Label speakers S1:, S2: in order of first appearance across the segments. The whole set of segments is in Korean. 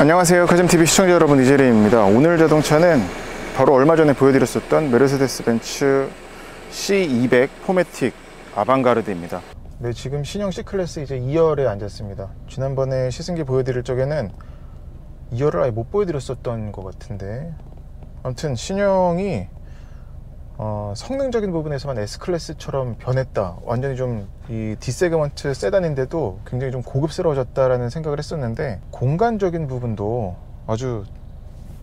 S1: 안녕하세요, 카즘TV 시청자 여러분, 이재리입니다. 오늘 자동차는 바로 얼마 전에 보여드렸었던 메르세데스 벤츠 C200 포매틱 아방가르드입니다. 네, 지금 신형 C클래스 이제 2열에 앉았습니다. 지난번에 시승기 보여드릴 적에는 2열을 아예 못 보여드렸었던 것 같은데, 아무튼 신형이 성능적인 부분에서만 S클래스처럼 변했다, 완전히 좀 이 D세그먼트 세단인데도 굉장히 좀 고급스러워졌다라는 생각을 했었는데, 공간적인 부분도 아주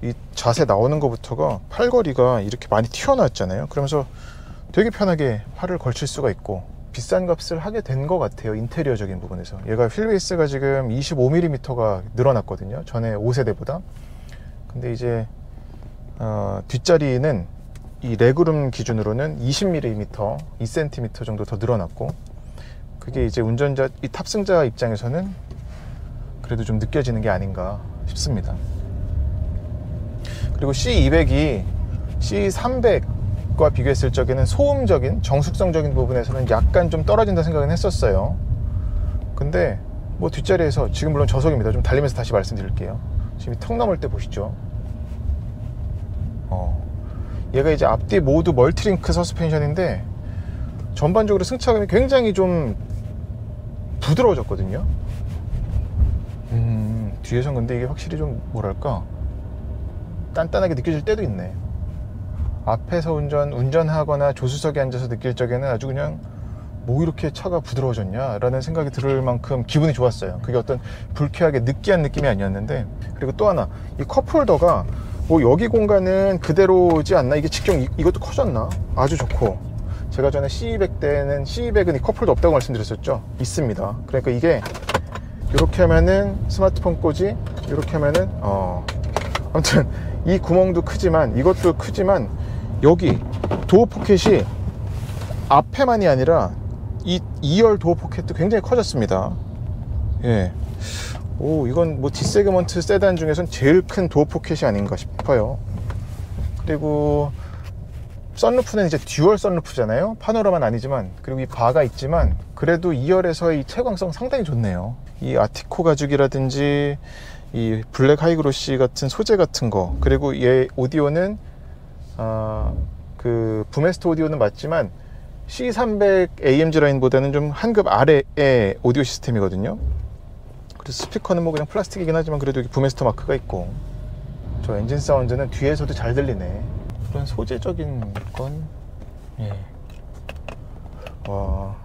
S1: 이 자세 나오는 것부터가 팔걸이가 이렇게 많이 튀어나왔잖아요. 그러면서 되게 편하게 팔을 걸칠 수가 있고 비싼 값을 하게 된 것 같아요. 인테리어적인 부분에서 얘가 휠베이스가 지금 25mm가 늘어났거든요, 전에 5세대보다. 근데 이제 뒷자리는 이 레그룸 기준으로는 20mm, 2cm 정도 더 늘어났고, 그게 이제 운전자, 이 탑승자 입장에서는 그래도 좀 느껴지는 게 아닌가 싶습니다. 그리고 C200이 C300과 비교했을 적에는 소음적인, 정숙성적인 부분에서는 약간 좀 떨어진다 생각은 했었어요. 근데 뭐 뒷자리에서, 지금 물론 저속입니다. 좀 달리면서 다시 말씀드릴게요. 지금 턱 넘을 때 보시죠. 얘가 이제 앞뒤 모두 멀티링크 서스펜션인데 전반적으로 승차감이 굉장히 좀 부드러워졌거든요. 뒤에선 근데 이게 확실히 좀 뭐랄까 단단하게 느껴질 때도 있네. 앞에서 운전하거나 조수석에 앉아서 느낄 적에는 아주 그냥 뭐 이렇게 차가 부드러워졌냐 라는 생각이 들을 만큼 기분이 좋았어요. 그게 어떤 불쾌하게 느끼한 느낌이 아니었는데, 그리고 또 하나, 이 컵홀더가 뭐 여기 공간은 그대로지 않나, 이게 직경 이것도 커졌나, 아주 좋고. 제가 전에 C200 때는, C200은 이 컵홀더 없다고 말씀드렸었죠. 있습니다. 그러니까 이게 이렇게 하면은 스마트폰 꽂이, 이렇게 하면은 아무튼 이 구멍도 크지만, 이것도 크지만, 여기 도어 포켓이 앞에만이 아니라 이 2열 도어 포켓도 굉장히 커졌습니다. 예. 오, 이건 뭐 D세그먼트 세단 중에선 제일 큰 도어 포켓이 아닌가 싶어요. 그리고 썬루프는 이제 듀얼 썬루프잖아요. 파노라마는 아니지만. 그리고 이 바가 있지만 그래도 2열에서 이 채광성 상당히 좋네요. 이 아티코 가죽이라든지 이 블랙 하이그로시 같은 소재 같은 거, 그리고 얘 오디오는 그 부메스터 오디오는 맞지만 C300 AMG 라인보다는 좀 한 급 아래의 오디오 시스템이거든요. 그래서 스피커는 뭐 그냥 플라스틱이긴 하지만 그래도 여기 부메스터 마크가 있고, 저 엔진 사운드는 뒤에서도 잘 들리네. 그런 소재적인 건, 예. 와,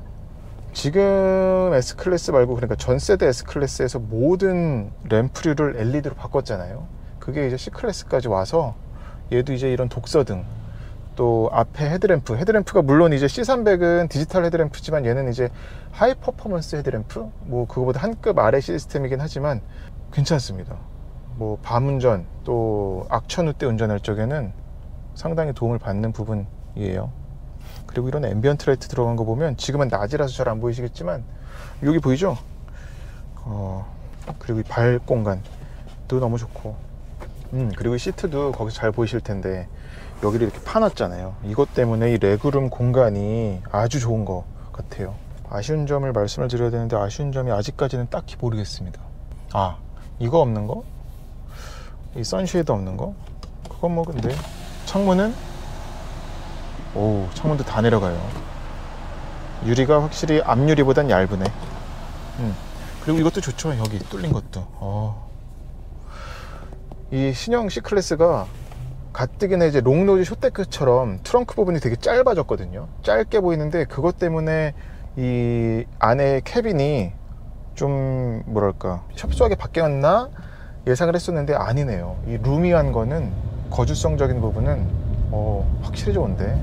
S1: 지금 S클래스 말고, 그러니까 전 세대 S클래스에서 모든 램프류를 LED로 바꿨잖아요. 그게 이제 C클래스까지 와서 얘도 이제 이런 독서등, 또 앞에 헤드램프가 물론 이제 C300은 디지털 헤드램프지만 얘는 이제 하이 퍼포먼스 헤드램프, 뭐 그거보다 한 급 아래 시스템이긴 하지만 괜찮습니다. 뭐 밤운전, 또 악천 후 때 운전할 적에는 상당히 도움을 받는 부분이에요. 그리고 이런 앰비언트 라이트 들어간 거 보면, 지금은 낮이라서 잘 안 보이시겠지만 여기 보이죠? 그리고 이 발 공간도 너무 좋고, 그리고 이 시트도 거기서 잘 보이실 텐데 여기를 이렇게 파놨잖아요. 이것 때문에 이 레그룸 공간이 아주 좋은 것 같아요. 아쉬운 점을 말씀을 드려야 되는데, 아쉬운 점이 아직까지는 딱히 모르겠습니다. 이거 없는 거? 이 선쉐이드 없는 거? 그건 뭐, 근데 창문은, 오, 창문도 다 내려가요. 유리가 확실히 앞유리보단 얇으네. 그리고 이것도 좋죠. 여기 뚫린 것도. 이 신형 C클래스가 가뜩이나 이제 롱노즈 숏데크처럼 트렁크 부분이 되게 짧아졌거든요. 짧게 보이는데 그것 때문에 이 안에 캐빈이 좀 뭐랄까 협소하게 바뀌었나 예상을 했었는데 아니네요. 이 루미한 거는, 거주성적인 부분은 확실히 좋은데.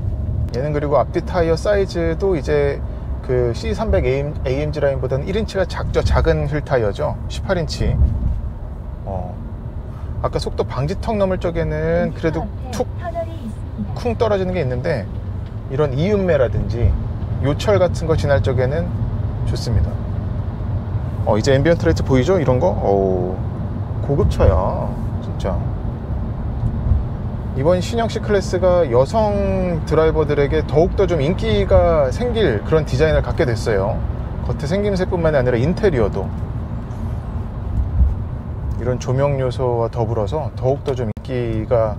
S1: 얘는 그리고 앞뒤 타이어 사이즈도 이제 그 C300 AMG 라인보다는 1인치가 작죠. 작은 휠 타이어죠. 18인치. 아까 속도 방지턱 넘을 적에는 그래도 쿵 떨어지는 게 있는데, 이런 이음매라든지 요철 같은 거 지날 적에는 좋습니다. 이제 앰비언트 라이트 보이죠? 이런 거? 고급차야 진짜. 이번 신형 C클래스가 여성 드라이버들에게 더욱더 좀 인기가 생길 그런 디자인을 갖게 됐어요. 겉에 생김새뿐만 아니라 인테리어도 이런 조명 요소와 더불어서 더욱더 좀 인기가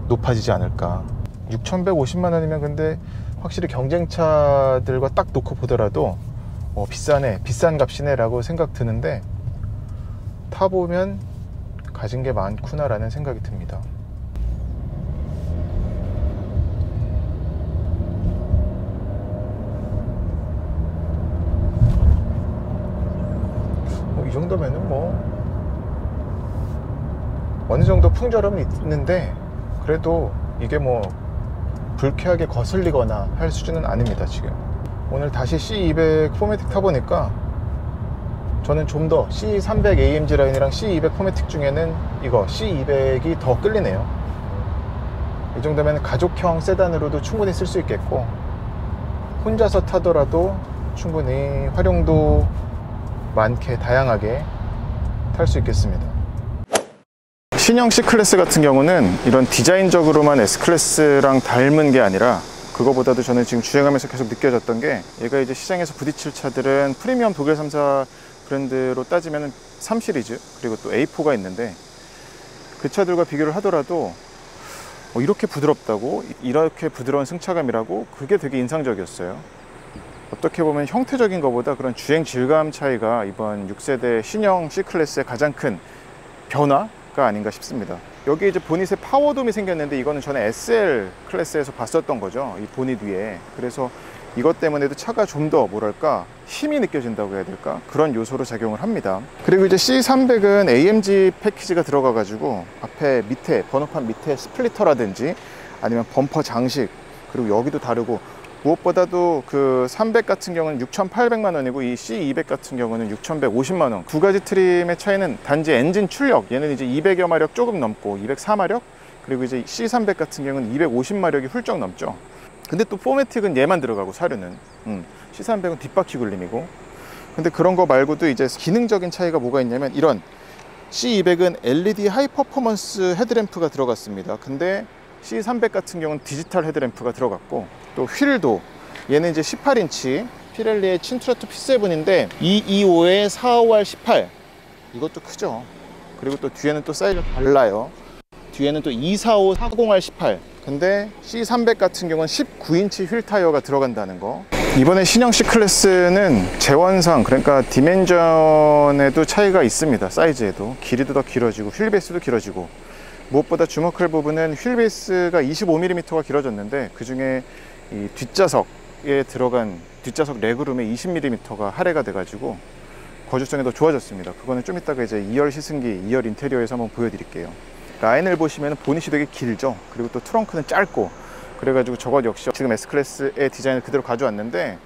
S1: 높아지지 않을까. 6,150만 원이면 근데 확실히 경쟁차들과 딱 놓고 보더라도 비싸네, 비싼 값이네 라고 생각 드는데, 타보면 가진 게 많구나 라는 생각이 듭니다. 이 정도면은 어느 정도 풍절함은 있는데, 그래도 이게 불쾌하게 거슬리거나 할 수준은 아닙니다. 지금 오늘 다시 C200 포매틱 타보니까 저는 좀 더 C300 AMG 라인이랑 C200 포매틱 중에는 이거 C200이 더 끌리네요. 이 정도면 가족형 세단으로도 충분히 쓸 수 있겠고, 혼자서 타더라도 충분히 활용도 많게 다양하게 탈 수 있겠습니다. 신형 C클래스 같은 경우는 이런 디자인적으로만 S클래스랑 닮은 게 아니라, 그거보다도 저는 지금 주행하면서 계속 느껴졌던 게, 얘가 이제 시장에서 부딪힐 차들은 프리미엄 독일 3사 브랜드로 따지면 3 시리즈 그리고 또 A4가 있는데, 그 차들과 비교를 하더라도 이렇게 부드럽다고, 이렇게 부드러운 승차감이라고, 그게 되게 인상적이었어요. 어떻게 보면 형태적인 것보다 그런 주행 질감 차이가 이번 6세대 신형 C클래스의 가장 큰 변화가 아닌가 싶습니다. 여기 이제 보닛에 파워돔이 생겼는데, 이거는 전에 SL 클래스에서 봤었던 거죠, 이 보닛 위에. 그래서 이것 때문에도 차가 좀 더 힘이 느껴진다고 해야 될까, 그런 요소로 작용을 합니다. 그리고 이제 C300은 AMG 패키지가 들어가 가지고 앞에 밑에 번호판 밑에 스플리터라든지 아니면 범퍼 장식, 그리고 여기도 다르고, 무엇보다도 그 300 같은 경우는 6,800만 원이고 이 C200 같은 경우는 6,150만 원. 두 가지 트림의 차이는 단지 엔진 출력, 얘는 이제 200여 마력 조금 넘고 204마력, 그리고 이제 C300 같은 경우는 250마력이 훌쩍 넘죠. 근데 또 포매틱은 얘만 들어가고, 사륜은 C300은 뒷바퀴 굴림이고. 근데 그런 거 말고도 이제 기능적인 차이가 뭐가 있냐면, 이런 C200은 LED 하이 퍼포먼스 헤드램프가 들어갔습니다. 근데 C300 같은 경우는 디지털 헤드램프가 들어갔고, 또 휠도 얘는 이제 18인치 피렐리의 친트라토 P7인데 225에 455R18, 이것도 크죠. 그리고 또 뒤에는 또 사이즈가 달라요. 뒤에는 또 245 40R18. 근데 C300 같은 경우는 19인치 휠 타이어가 들어간다는 거. 이번에 신형 C클래스는 재원상, 그러니까 디멘전에도 차이가 있습니다. 사이즈에도 길이도 더 길어지고 휠베이스도 길어지고, 무엇보다 주목할 부분은 휠베이스가 25mm가 길어졌는데, 그 중에 이 뒷좌석에 들어간 뒷좌석 레그룸에 20mm가 할애가 돼가지고 거주성이 더 좋아졌습니다. 그거는 좀 이따가 이제 2열 시승기, 2열 인테리어에서 한번 보여드릴게요. 라인을 보시면 보닛이 되게 길죠. 그리고 또 트렁크는 짧고, 그래가지고 저것 역시 지금 S클래스의 디자인을 그대로 가져왔는데,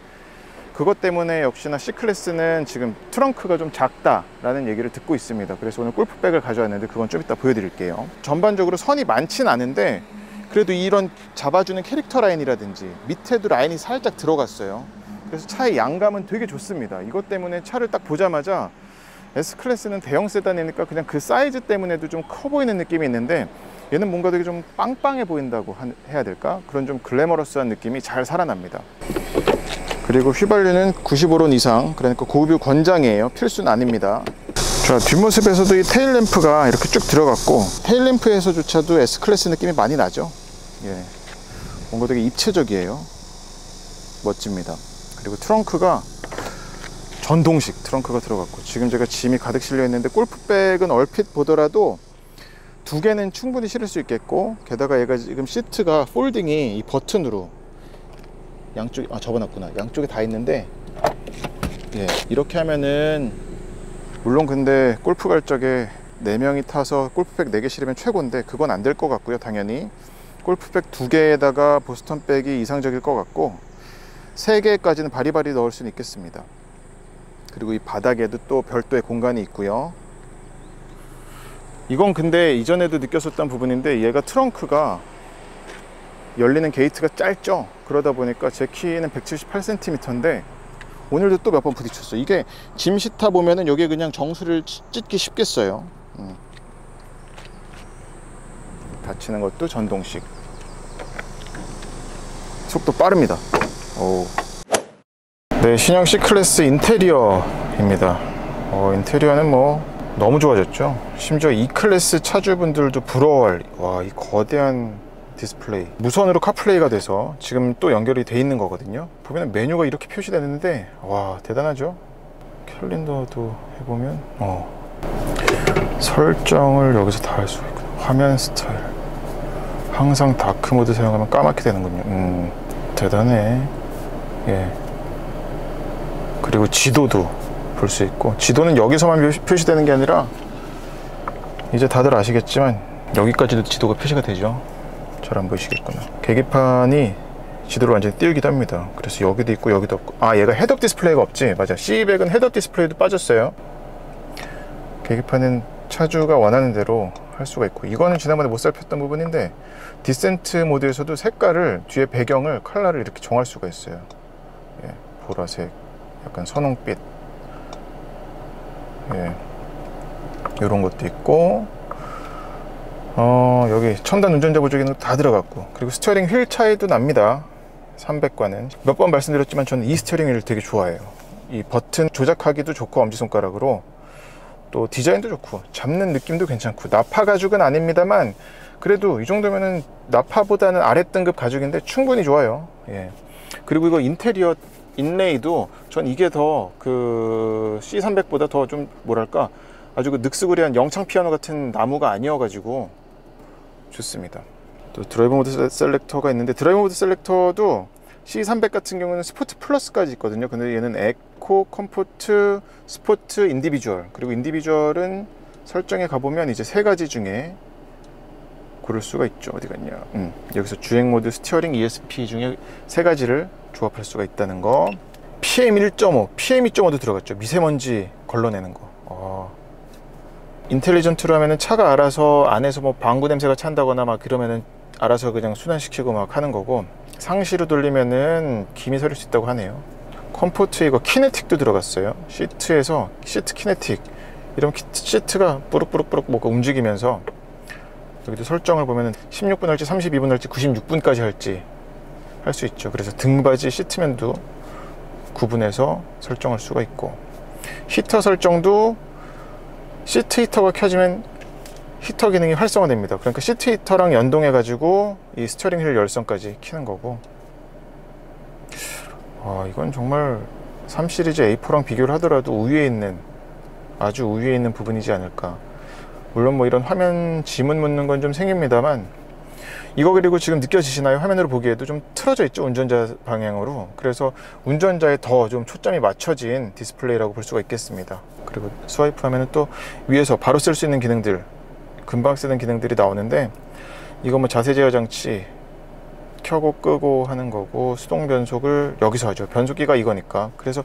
S1: 그것 때문에 역시나 C클래스는 지금 트렁크가 좀 작다라는 얘기를 듣고 있습니다. 그래서 오늘 골프백을 가져왔는데, 그건 좀 이따 보여드릴게요. 전반적으로 선이 많진 않은데, 그래도 이런 잡아주는 캐릭터 라인이라든지 밑에도 라인이 살짝 들어갔어요. 그래서 차의 양감은 되게 좋습니다. 이것 때문에 차를 딱 보자마자, S클래스는 대형 세단이니까 그냥 그 사이즈 때문에도 좀 커 보이는 느낌이 있는데, 얘는 뭔가 되게 좀 빵빵해 보인다고 해야 될까? 그런 좀 글래머러스한 느낌이 잘 살아납니다. 그리고 휘발유는 95론 이상, 그러니까 고급유 권장이에요. 필수는 아닙니다. 자, 뒷모습에서도 이 테일램프가 이렇게 쭉 들어갔고, 테일램프에서조차도 S클래스 느낌이 많이 나죠. 예, 뭔가 되게 입체적이에요. 멋집니다. 그리고 트렁크가 전동식 트렁크가 들어갔고, 지금 제가 짐이 가득 실려 있는데, 골프백은 얼핏 보더라도 두 개는 충분히 실을 수 있겠고, 게다가 얘가 지금 시트가 폴딩이 이 버튼으로 양쪽, 접어놨구나, 양쪽에 다 있는데, 예, 이렇게 하면은, 물론 근데 골프 갈 적에 4명이 타서 골프백 4개 실으면 최고인데, 그건 안 될 것 같고요. 당연히 골프백 2개에다가 보스턴백이 이상적일 것 같고, 3개까지는 바리바리 넣을 수는 있겠습니다. 그리고 이 바닥에도 또 별도의 공간이 있고요. 이건 근데 이전에도 느꼈었던 부분인데, 얘가 트렁크가 열리는 게이트가 짧죠. 그러다 보니까 제 키는 178cm인데 오늘도 또 몇 번 부딪혔어요. 이게 짐 싣다 보면은 여기에 그냥 정수를 찢기 쉽겠어요. 닫히는 것도 전동식. 속도 빠릅니다. 오. 네, 신형 C클래스 인테리어입니다. 인테리어는 너무 좋아졌죠. 심지어 E클래스 차주분들도 부러워할, 와, 이 거대한 디스플레이. 무선으로 카플레이가 돼서 지금 또 연결이 돼 있는 거거든요. 보면 메뉴가 이렇게 표시되는데, 와, 대단하죠. 캘린더도 해보면 설정을 여기서 다 할 수 있고, 화면 스타일 항상 다크 모드 사용하면 까맣게 되는군요. 대단해. 예. 그리고 지도도 볼 수 있고, 지도는 여기서만 표시되는 게 아니라 이제 다들 아시겠지만 여기까지도 지도가 표시가 되죠. 잘 안 보이시겠구나. 계기판이 지도를 완전히 띄우기도 합니다. 그래서 여기도 있고 여기도 없고, 아, 얘가 헤드업 디스플레이가 없지. 맞아, C200은 헤드업 디스플레이도 빠졌어요. 계기판은 차주가 원하는 대로 할 수가 있고, 이거는 지난번에 못 살폈던 부분인데 디센트 모드에서도 색깔을, 뒤에 배경을, 컬러를 이렇게 정할 수가 있어요. 예, 보라색, 약간 선홍빛, 예, 이런 것도 있고, 여기 첨단 운전자 보조 기능 다 들어갔고, 그리고 스티어링 휠 차이도 납니다. 300과는 몇 번 말씀드렸지만 저는 이 스티어링 휠을 되게 좋아해요. 이 버튼 조작하기도 좋고, 엄지손가락으로 또 디자인도 좋고, 잡는 느낌도 괜찮고, 나파 가죽은 아닙니다만 그래도 이 정도면은 나파보다는 아랫등급 가죽인데 충분히 좋아요. 예. 그리고 이거 인테리어 인레이도 전 이게 더 그 C300보다 더 좀 뭐랄까, 아주 그 늑스구리한 영창 피아노 같은 나무가 아니어가지고 좋습니다. 또 드라이브 모드 셀렉터가 있는데, 드라이브 모드 셀렉터도 C300 같은 경우는 스포트 플러스까지 있거든요. 근데 얘는 에코, 컴포트, 스포트, 인디비주얼, 그리고 인디비주얼은 설정에 가보면 이제 세 가지 중에 고를 수가 있죠. 어디 갔냐, 여기서 주행 모드, 스티어링, ESP 중에 세 가지를 조합할 수가 있다는 거. PM 1.5, PM 2.5도 들어갔죠. 미세먼지 걸러내는 거. 인텔리전트로 하면은 차가 알아서 안에서 뭐 방구 냄새가 찬다거나 막 그러면은 알아서 그냥 순환시키고 막 하는 거고, 상시로 돌리면은 김이 서릴 수 있다고 하네요. 컴포트, 이거 키네틱도 들어갔어요. 시트에서 시트 키네틱, 이런 시트가 뿌룩뿌룩뿌룩 뭐가 움직이면서, 여기도 설정을 보면은 16분 할지 32분 할지 96분까지 할지 할 수 있죠. 그래서 등받이 시트면도 구분해서 설정할 수가 있고, 히터 설정도 시트 히터가 켜지면 히터 기능이 활성화됩니다. 그러니까 시트 히터랑 연동해 가지고 이 스티어링 휠 열선까지 켜는 거고, 이건 정말 3 시리즈 A4랑 비교를 하더라도 우위에 있는, 아주 우위에 있는 부분이지 않을까. 물론 뭐 이런 화면 지문 묻는 건 좀 생깁니다만, 이거 그리고 지금 느껴지시나요? 화면으로 보기에도 좀 틀어져 있죠, 운전자 방향으로. 그래서 운전자에 더 좀 초점이 맞춰진 디스플레이라고 볼 수가 있겠습니다. 그리고 스와이프 하면은 또 위에서 바로 쓸 수 있는 기능들, 금방 쓰는 기능들이 나오는데, 이거 뭐 자세 제어 장치 켜고 끄고 하는 거고, 수동 변속을 여기서 하죠. 변속기가 이거니까. 그래서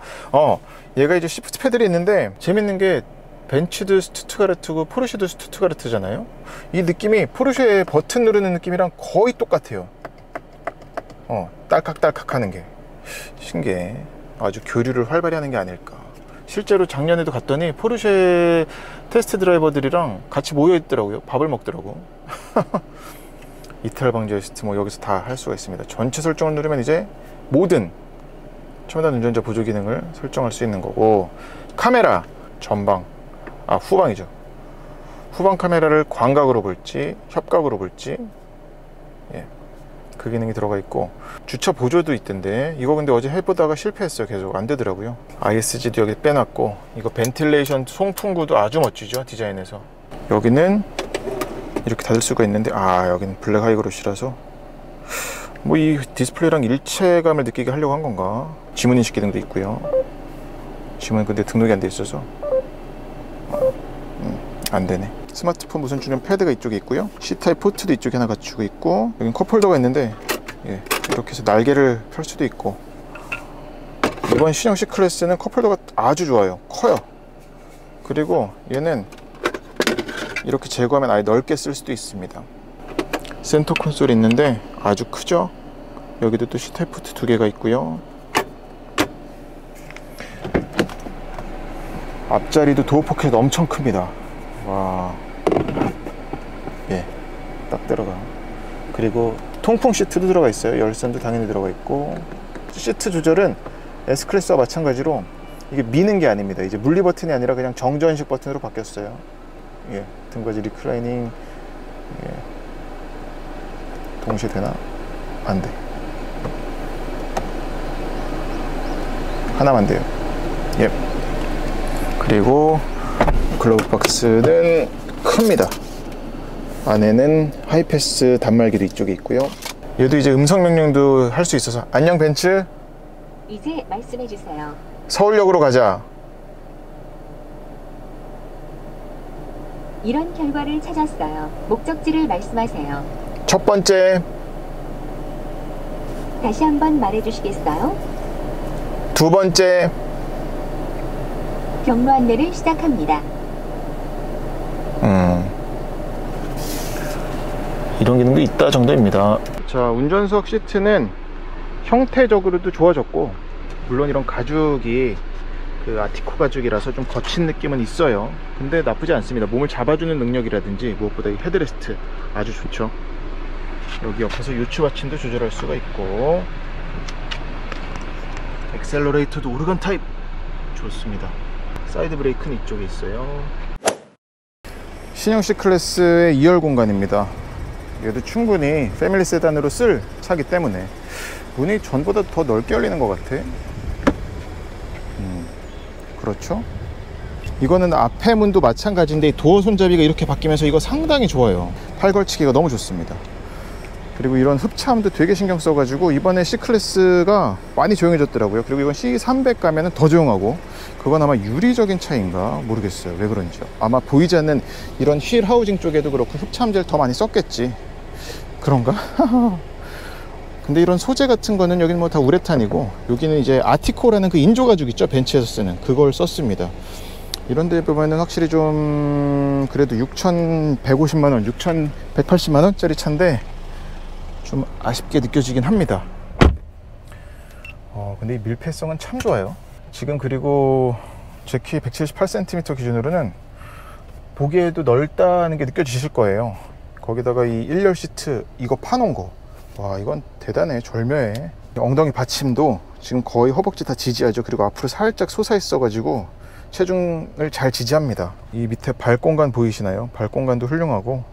S1: 얘가 이제 시프트 패들이 있는데, 재밌는 게 벤츠도 스투트가르트고 포르쉐도 스투트가르트잖아요. 이 느낌이 포르쉐 버튼 누르는 느낌이랑 거의 똑같아요. 딸깍딸깍 하는 게 신기해. 아주 교류를 활발히 하는 게 아닐까. 실제로 작년에도 갔더니 포르쉐 테스트 드라이버들이랑 같이 모여 있더라고요. 밥을 먹더라고. 이탈 방지 어시스트 뭐 여기서 다 할 수가 있습니다. 전체 설정을 누르면 이제 모든 첨단 운전자 보조 기능을 설정할 수 있는 거고, 카메라 전방, 후방이죠. 후방 카메라를 광각으로 볼지 협각으로 볼지, 예, 그 기능이 들어가 있고, 주차 보조도 있던데 이거 근데 어제 해보다가 실패했어요. 계속 안 되더라고요. ISG도 여기 빼놨고, 이거 벤틸레이션 송풍구도 아주 멋지죠, 디자인에서. 여기는 이렇게 닫을 수가 있는데, 여기는 블랙 하이그로시라서 뭐 이 디스플레이랑 일체감을 느끼게 하려고 한 건가. 지문 인식 기능도 있고요. 지문 근데 등록이 안 돼 있어서 안 되네. 스마트폰 무선 충전 패드가 이쪽에 있고요. C타입 포트도 이쪽에 하나 갖추고 있고, 여긴 컵홀더가 있는데, 예, 이렇게 해서 날개를 펼 수도 있고. 이번 신형 C 클래스는 컵홀더가 아주 좋아요. 커요. 그리고 얘는 이렇게 제거하면 아예 넓게 쓸 수도 있습니다. 센터 콘솔이 있는데 아주 크죠. 여기도 또 C타입 포트 2개가 있고요. 앞자리도 도어 포켓 엄청 큽니다. 와, 예, 딱 들어가. 그리고 통풍 시트도 들어가 있어요. 열선도 당연히 들어가 있고, 시트 조절은 S클래스와 마찬가지로 이게 미는 게 아닙니다. 이제 물리 버튼이 아니라 그냥 정전식 버튼으로 바뀌었어요. 예, 등받이 리클라이닝. 예. 동시에 되나? 안 돼. 하나만 돼요. 예. 그리고 글러브 박스는 큽니다. 안에는 하이패스 단말기도 이쪽에 있고요. 얘도 이제 음성 명령도 할 수 있어서, 안녕 벤츠,
S2: 이제 말씀해 주세요.
S1: 서울역으로 가자.
S2: 이런 결과를 찾았어요. 목적지를 말씀하세요.
S1: 첫 번째,
S2: 다시 한번 말해 주시겠어요?
S1: 두 번째,
S2: 경로 안내를 시작합니다.
S1: 이런 기능도 있다 정도입니다. 자, 운전석 시트는 형태적으로도 좋아졌고, 물론 이런 가죽이 그 아티코 가죽이라서 좀 거친 느낌은 있어요. 근데 나쁘지 않습니다. 몸을 잡아주는 능력이라든지 무엇보다 이 헤드레스트 아주 좋죠. 여기 옆에서 요추 받침도 조절할 수가 있고, 엑셀러레이터도 오르간 타입 좋습니다. 사이드 브레이크는 이쪽에 있어요. 신형 C클래스의 2열 공간입니다. 얘도 충분히 패밀리 세단으로 쓸 차기 때문에 문이 전보다 더 넓게 열리는 것 같아. 그렇죠. 이거는 앞에 문도 마찬가지인데 도어 손잡이가 이렇게 바뀌면서 이거 상당히 좋아요. 팔 걸치기가 너무 좋습니다. 그리고 이런 흡차함도 되게 신경 써가지고 이번에 C클래스가 많이 조용해졌더라고요. 그리고 이건 C300 가면은 더 조용하고, 그건 아마 유리적인 차이인가 모르겠어요. 왜 그런지요. 아마 보이지 않는 이런 휠 하우징 쪽에도 그렇고 흡차함제를 더 많이 썼겠지. 그런가? 근데 이런 소재 같은 거는 여기는 뭐 다 우레탄이고, 여기는 이제 아티코라는 그 인조 가죽 있죠, 벤츠에서 쓰는 그걸 썼습니다. 이런 데 보면은 확실히 좀 그래도 6,150만원 6,180만원짜리 차인데 좀 아쉽게 느껴지긴 합니다. 근데 이 밀폐성은 참 좋아요. 지금 그리고 제 키 178cm 기준으로는 보기에도 넓다는 게 느껴지실 거예요. 거기다가 이 1열 시트 이거 파놓은 거, 와, 이건 대단해. 절묘해. 엉덩이 받침도 지금 거의 허벅지 다 지지하죠. 그리고 앞으로 살짝 솟아있어 가지고 체중을 잘 지지합니다. 이 밑에 발 공간 보이시나요? 발 공간도 훌륭하고,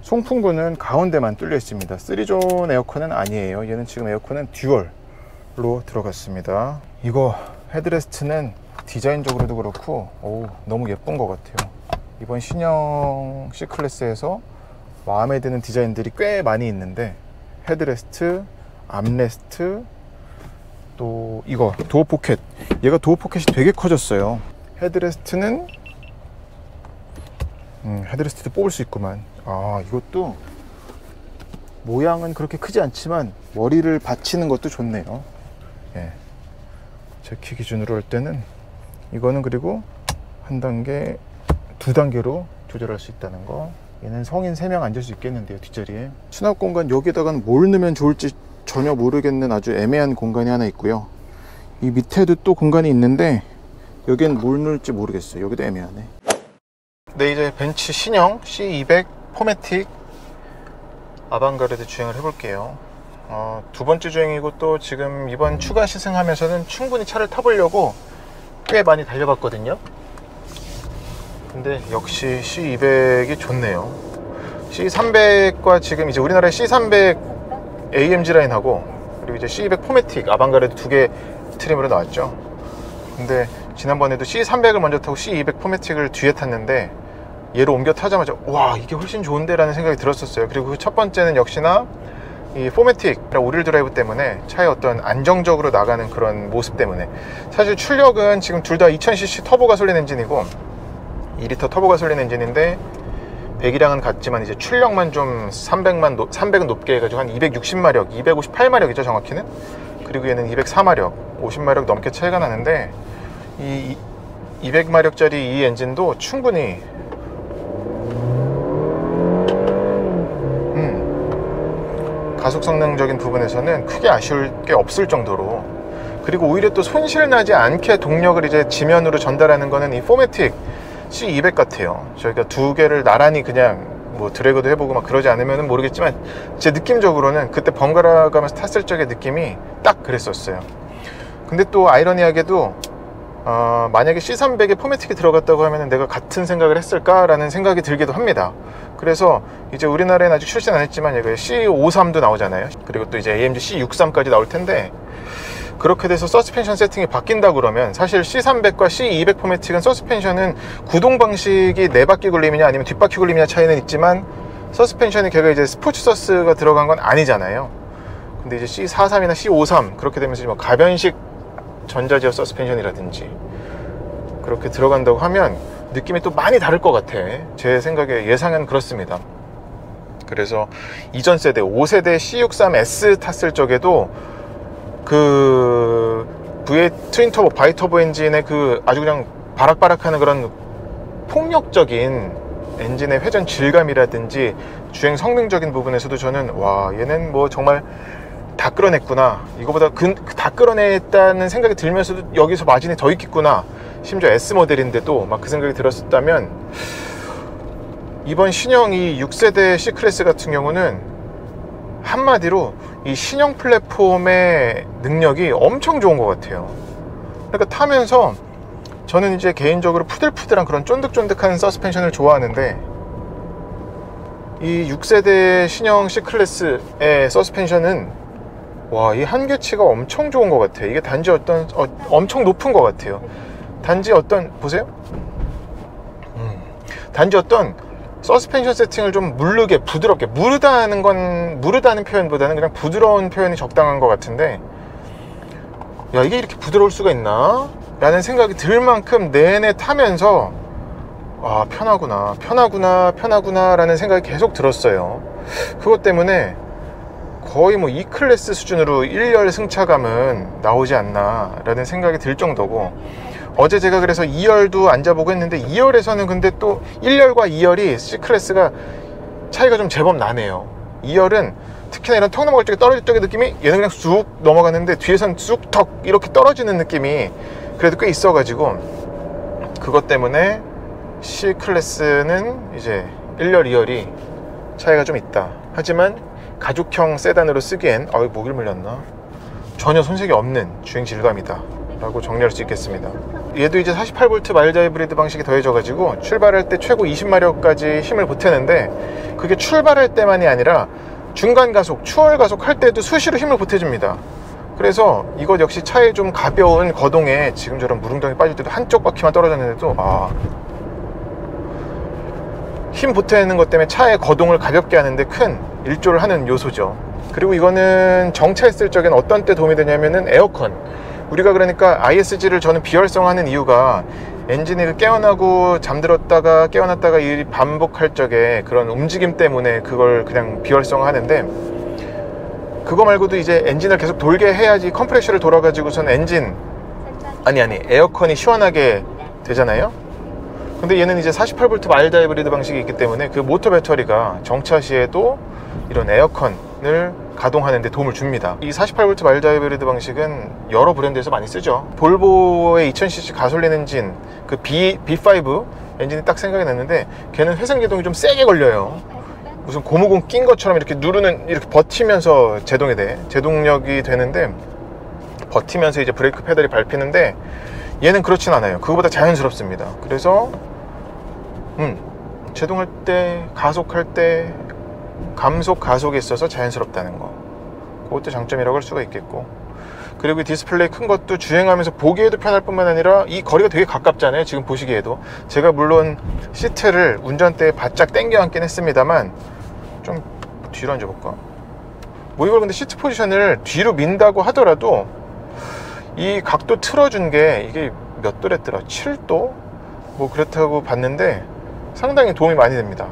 S1: 송풍구는 가운데만 뚫려 있습니다. 3존 에어컨은 아니에요. 얘는 지금 에어컨은 듀얼로 들어갔습니다. 이거 헤드레스트는 디자인적으로도 그렇고 너무 예쁜 것 같아요. 이번 신형 C클래스에서 마음에 드는 디자인들이 꽤 많이 있는데, 헤드레스트, 암레스트, 또 이거 도어 포켓, 얘가 도어 포켓이 되게 커졌어요. 헤드레스트는 헤드레스트도 뽑을 수 있구만. 이것도 모양은 그렇게 크지 않지만 머리를 받치는 것도 좋네요. 예. 제 키 기준으로 할 때는 이거는, 그리고 한 단계, 두 단계로 조절할 수 있다는 거. 얘는 성인 3명 앉을 수 있겠는데요, 뒷자리에. 수납 공간, 여기다가는 뭘 넣으면 좋을지 전혀 모르겠는 아주 애매한 공간이 하나 있고요. 이 밑에도 또 공간이 있는데 여기엔 뭘 넣을지 모르겠어요. 여기도 애매하네. 네, 이제 벤츠 신형 C200 포매틱 아방가르드 주행을 해볼게요. 두 번째 주행이고, 또 지금 이번 추가 시승하면서는 충분히 차를 타보려고 꽤 많이 달려봤거든요. 근데 역시 C200이 좋네요. C300과 지금 이제 우리나라의 C300 AMG 라인하고, 그리고 이제 C200 포매틱 아방가르드 두 개 트림으로 나왔죠. 근데 지난번에도 C300을 먼저 타고 C200 포매틱을 뒤에 탔는데, 얘로 옮겨 타자마자 와, 이게 훨씬 좋은데 라는 생각이 들었었어요. 그리고 그 첫 번째는 역시나 이 포매틱 오릴 드라이브 때문에 차의 어떤 안정적으로 나가는 그런 모습 때문에. 사실 출력은 지금 둘 다 2000cc 터보 가솔린 엔진이고 2리터 터보 가솔린 엔진인데, 배기량은 같지만 이제 출력만 좀 300은 높게 해가지고 한 260마력 258마력이죠 정확히는. 그리고 얘는 204마력 50마력 넘게 차이가 나는데, 이 200마력짜리 이 엔진도 충분히 가속 성능적인 부분에서는 크게 아쉬울 게 없을 정도로. 그리고 오히려 또 손실 나지 않게 동력을 이제 지면으로 전달하는 거는 이 포매틱 C200 같아요. 저희가 두 개를 나란히 그냥 뭐 드래그도 해보고 막 그러지 않으면 모르겠지만, 제 느낌적으로는 그때 번갈아 가면서 탔을 적의 느낌이 딱 그랬었어요. 근데 또 아이러니하게도 만약에 C300에 포매틱이 들어갔다고 하면 내가 같은 생각을 했을까라는 생각이 들기도 합니다. 그래서 이제 우리나라에는 아직 출시는 안 했지만 여기 C53도 나오잖아요. 그리고 또 이제 AMG C63까지 나올 텐데, 그렇게 돼서 서스펜션 세팅이 바뀐다 그러면 사실 C300과 C200 포매틱은 서스펜션은 구동 방식이 네 바퀴 굴림이냐 아니면 뒷바퀴 굴림이냐 차이는 있지만 서스펜션이 걔가 이제 스포츠 서스가 들어간 건 아니잖아요. 근데 이제 C43이나 C53 그렇게 되면서 뭐 가변식 전자제어 서스펜션이라든지 그렇게 들어간다고 하면 느낌이 또 많이 다를 것 같아. 제 생각에 예상은 그렇습니다. 그래서 이전 세대 5세대 C63S 탔을 적에도 그 V8 트윈터보 바이터보 엔진의 그 아주 그냥 바락바락하는 그런 폭력적인 엔진의 회전 질감이라든지 주행 성능적인 부분에서도 저는 와, 얘는 뭐 정말 다 끌어냈구나, 이거보다 다 끌어냈다는 생각이 들면서도 여기서 마진이 더 있겠구나, 심지어 S 모델인데도 막 그 생각이 들었었다면, 이번 신형 이 6세대 C클래스 같은 경우는 한마디로 이 신형 플랫폼의 능력이 엄청 좋은 것 같아요. 그러니까 타면서 저는 이제 개인적으로 푸들푸들한 그런 쫀득쫀득한 서스펜션을 좋아하는데, 이 6세대 신형 C클래스의 서스펜션은 와, 이 한계치가 엄청 좋은 것 같아요. 이게 단지 엄청 높은 것 같아요. 단지 보세요? 단지 서스펜션 세팅을 좀 무르게, 부드럽게, 무르다는 표현보다는 그냥 부드러운 표현이 적당한 것 같은데, 야, 이게 이렇게 부드러울 수가 있나? 라는 생각이 들 만큼 내내 타면서 아, 편하구나 라는 생각이 계속 들었어요. 그것 때문에 거의 뭐 E클래스 수준으로 1열 승차감은 나오지 않나 라는 생각이 들 정도고, 어제 제가 그래서 2열도 앉아보고 했는데 2열에서는 근데 또 1열과 2열이 C클래스가 차이가 좀 제법 나네요. 2열은 특히나 이런 턱 넘어갈 적에 떨어질 적의 느낌이, 얘는 그냥 쑥 넘어가는데 뒤에선 쑥턱 이렇게 떨어지는 느낌이 그래도 꽤 있어가지고, 그것 때문에 C클래스는 이제 1열 2열이 차이가 좀 있다. 하지만 가족형 세단으로 쓰기엔 목을 물렸나? 전혀 손색이 없는 주행 질감이다 라고 정리할 수 있겠습니다. 얘도 이제 48V 마일드 하이브리드 방식이 더해져 가지고 출발할 때 최고 20마력까지 힘을 보태는데, 그게 출발할 때만이 아니라 중간 가속, 추월 가속 할 때도 수시로 힘을 보태줍니다. 그래서 이것 역시 차에 좀 가벼운 거동에 지금처럼 무릉덩이 빠질 때도 한쪽 바퀴만 떨어졌는데도 힘 보태는 것 때문에 차의 거동을 가볍게 하는데 큰 일조를 하는 요소죠. 그리고 이거는 정차했을 적엔 어떤 때 도움이 되냐면은 에어컨, 우리가 그러니까 ISG를 저는 비활성화하는 이유가 엔진이 깨어나고 잠들었다가 깨어났다가 이 반복할 적에 그런 움직임 때문에 그걸 그냥 비활성화하는데, 그거 말고도 이제 엔진을 계속 돌게 해야지 컴프레셔를 돌아가지고선 에어컨이 시원하게 되잖아요. 근데 얘는 이제 48V 마일드 하이브리드 방식이 있기 때문에 그 모터 배터리가 정차 시에도 이런 에어컨을 가동하는 데 도움을 줍니다. 이 48V 마일드 하이브리드 방식은 여러 브랜드에서 많이 쓰죠. 볼보의 2000cc 가솔린 엔진 그 B5 엔진이 딱 생각이 났는데, 걔는 회생 제동이 좀 세게 걸려요. 무슨 고무공 낀 것처럼 이렇게 이렇게 버티면서 제동력이 되는데, 버티면서 이제 브레이크 페달이 밟히는데, 얘는 그렇진 않아요. 그거보다 자연스럽습니다. 그래서 제동할 때, 가속할 때 감속, 가속에 있어서 자연스럽다는 거, 그것도 장점이라고 할 수가 있겠고, 그리고 디스플레이 큰 것도 주행하면서 보기에도 편할 뿐만 아니라 이 거리가 되게 가깝잖아요. 지금 보시기에도 제가 물론 시트를 운전대에 바짝 당겨 앉긴 했습니다만, 좀 뒤로 앉아볼까? 뭐 이걸 근데 시트 포지션을 뒤로 민다고 하더라도 이 각도 틀어준 게 이게 몇 도랬더라? 7도? 뭐 그렇다고 봤는데 상당히 도움이 많이 됩니다.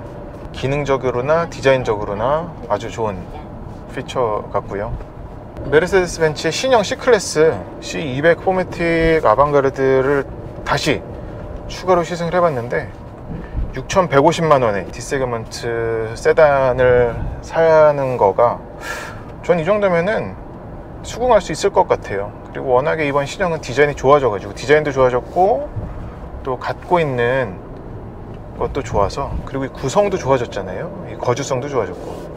S1: 기능적으로나 디자인적으로나 아주 좋은 피처 같고요. 메르세데스 벤츠의 신형 C클래스 C200 포매틱 아방가르드를 다시 추가로 시승을 해봤는데 6,150만원에 디세그먼트 세단을 사는 거가, 전 이 정도면은 수긍할 수 있을 것 같아요. 그리고 워낙에 이번 신형은 디자인이 좋아져가지고, 디자인도 좋아졌고 또 갖고 있는 것도 좋아서, 그리고 이 구성도 좋아졌잖아요. 이 거주성도 좋아졌고.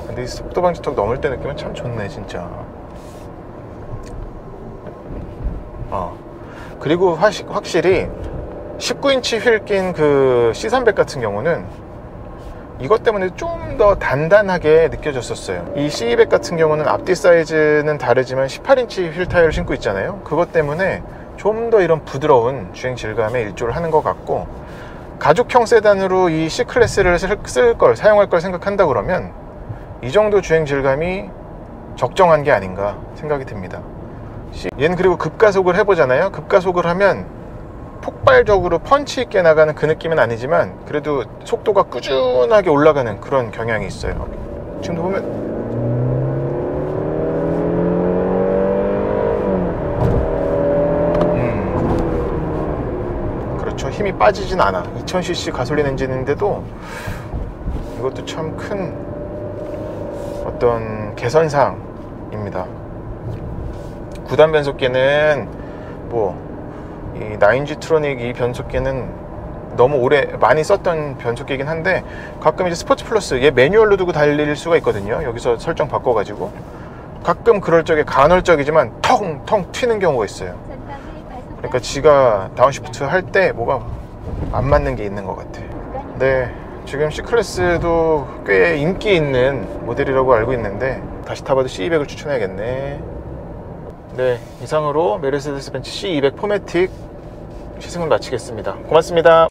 S1: 근데 이 속도 방지턱 넘을 때 느낌은 참 좋네 진짜. 그리고 확실히 19인치 휠 낀 그 C300 같은 경우는 이것 때문에 좀 더 단단하게 느껴졌었어요. 이 C200 같은 경우는 앞뒤 사이즈는 다르지만 18인치 휠 타이어를 신고 있잖아요. 그것 때문에 좀 더 이런 부드러운 주행 질감에 일조를 하는 것 같고, 가죽형 세단으로 이 C클래스를 사용할 걸 생각한다 그러면 이 정도 주행 질감이 적정한 게 아닌가 생각이 듭니다. 얘는 그리고 급가속을 해보잖아요. 급가속을 하면 폭발적으로 펀치 있게 나가는 그 느낌은 아니지만 그래도 속도가 꾸준하게 올라가는 그런 경향이 있어요. 지금도 보면 그렇죠. 힘이 빠지진 않아. 2000cc 가솔린 엔진인데도 이것도 참 큰 어떤 개선사항입니다. 9단 변속기는 이 9G 트로닉 이 변속기는 너무 많이 썼던 변속기이긴 한데, 가끔 이제 스포츠 플러스 얘 매뉴얼로 두고 달릴 수가 있거든요. 여기서 설정 바꿔가지고 가끔 그럴 적에 간헐적이지만 텅텅 튀는 경우가 있어요. 그러니까 지가 다운시프트 할 때 뭐가 안 맞는 게 있는 것 같아. 네, 지금 C클래스도 꽤 인기 있는 모델이라고 알고 있는데 다시 타봐도 C200을 추천해야겠네. 네, 이상으로 메르세데스 벤츠 C200 포매틱 시승을 마치겠습니다. 고맙습니다.